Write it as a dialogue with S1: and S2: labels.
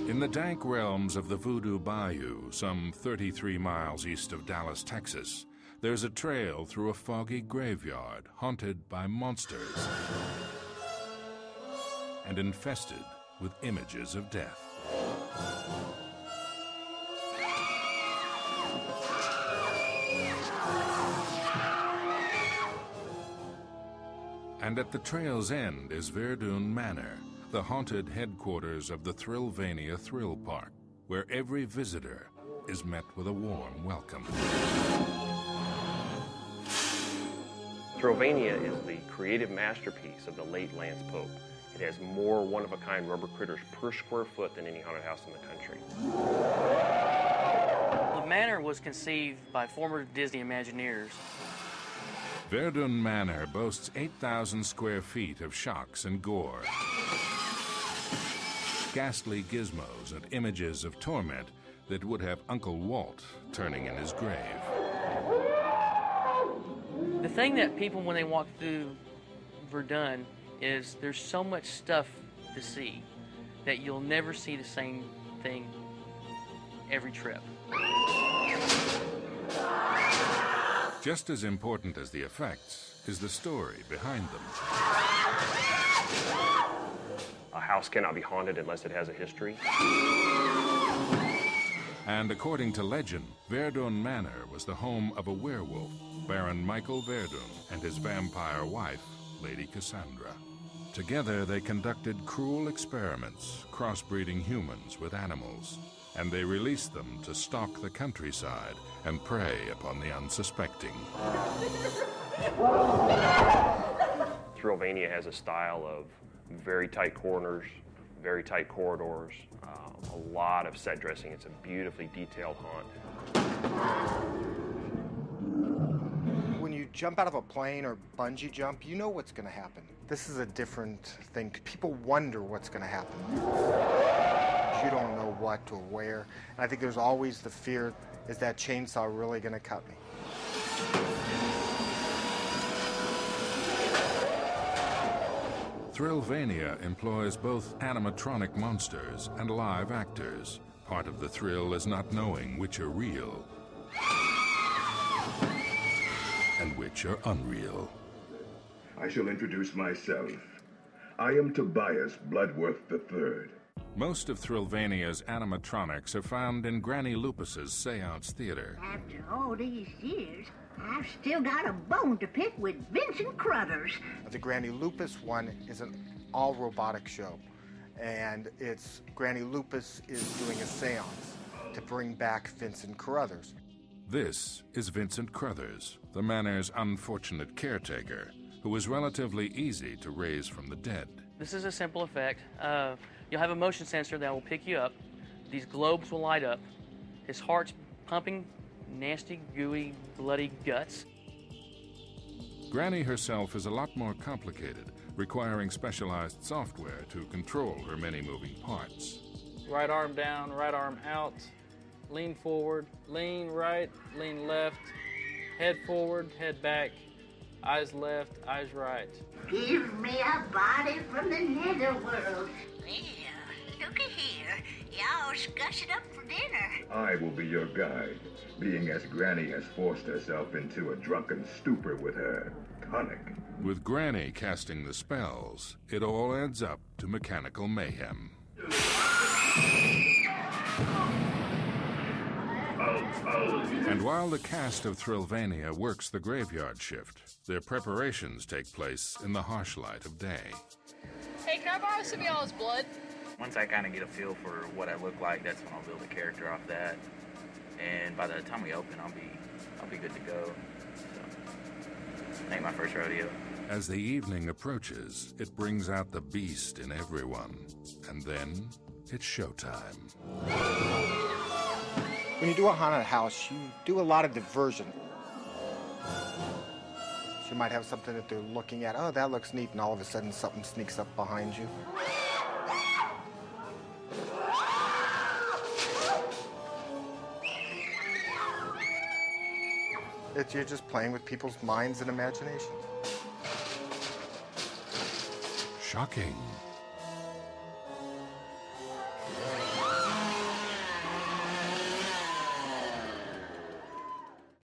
S1: In the dank realms of the Voodoo Bayou, some 33 miles east of Dallas, Texas, there's a trail through a foggy graveyard haunted by monsters and infested with images of death. And at the trail's end is Verdun Manor, the haunted headquarters of the Thrillvania Thrill Park, where every visitor is met with a warm welcome.
S2: Thrillvania is the creative masterpiece of the late Lance Pope. It has more one-of-a-kind rubber critters per square foot than any haunted house in the country.
S3: The manor was conceived by former Disney Imagineers.
S1: Verdun Manor boasts 8,000 square feet of shocks and gore, ghastly gizmos and images of torment that would have Uncle Walt turning in his grave.
S3: The thing that people, when they walk through Verdun, is there's so much stuff to see that you'll never see the same thing every trip.
S1: Just as important as the effects is the story behind them.
S2: A house cannot be haunted unless it has a history.
S1: And according to legend, Verdun Manor was the home of a werewolf, Baron Michael Verdun, and his vampire wife, Lady Cassandra. Together, they conducted cruel experiments, crossbreeding humans with animals, and they released them to stalk the countryside and prey upon the unsuspecting.
S2: Thrillvania has a style of very tight corners, very tight corridors, a lot of set dressing. It's a beautifully detailed haunt.
S4: When you jump out of a plane or bungee jump, you know what's going to happen. This is a different thing. People wonder what's going to happen. You don't know what or where. And I think there's always the fear, is that chainsaw really going to cut me?
S1: Thrillvania employs both animatronic monsters and live actors. Part of the thrill is not knowing which are real and which are unreal.
S5: I shall introduce myself. I am Tobias Bloodworth III.
S1: Most of Thrillvania's animatronics are found in Granny Lupus's Seance Theater.
S6: After all these years, I've still got a bone to pick with Vincent Crothers.
S4: The Granny Lupus one is an all-robotic show, and it's Granny Lupus is doing a seance to bring back Vincent Crothers.
S1: This is Vincent Crothers, the manor's unfortunate caretaker, who was relatively easy to raise from the dead.
S3: This is a simple effect. You'll have a motion sensor that will pick you up. These globes will light up. His heart's pumping nasty, gooey, bloody guts.
S1: Granny herself is a lot more complicated, requiring specialized software to control her many moving parts.
S7: Right arm down, right arm out. Lean forward, lean right, lean left. Head forward, head back. Eyes left, eyes right.
S6: Give me a body from the netherworld. Well, looky here. Y'all's gussing up for dinner.
S5: I will be your guide, being as Granny has forced herself into a drunken stupor with her tonic.
S1: With Granny casting the spells, it all adds up to mechanical mayhem. And while the cast of Thrillvania works the graveyard shift, their preparations take place in the harsh light of day.
S8: Hey, can I borrow some of y'all's blood?
S9: Once I kind of get a feel for what I look like, that's when I'll build a character off that. And by the time we open, I'll be good to go. So, ain't my first rodeo.
S1: As the evening approaches, it brings out the beast in everyone. And then it's showtime.
S4: When you do a haunted house, you do a lot of diversion. So you might have something that they're looking at, oh, that looks neat, and all of a sudden something sneaks up behind you. You're just playing with people's minds and imaginations.
S1: Shocking.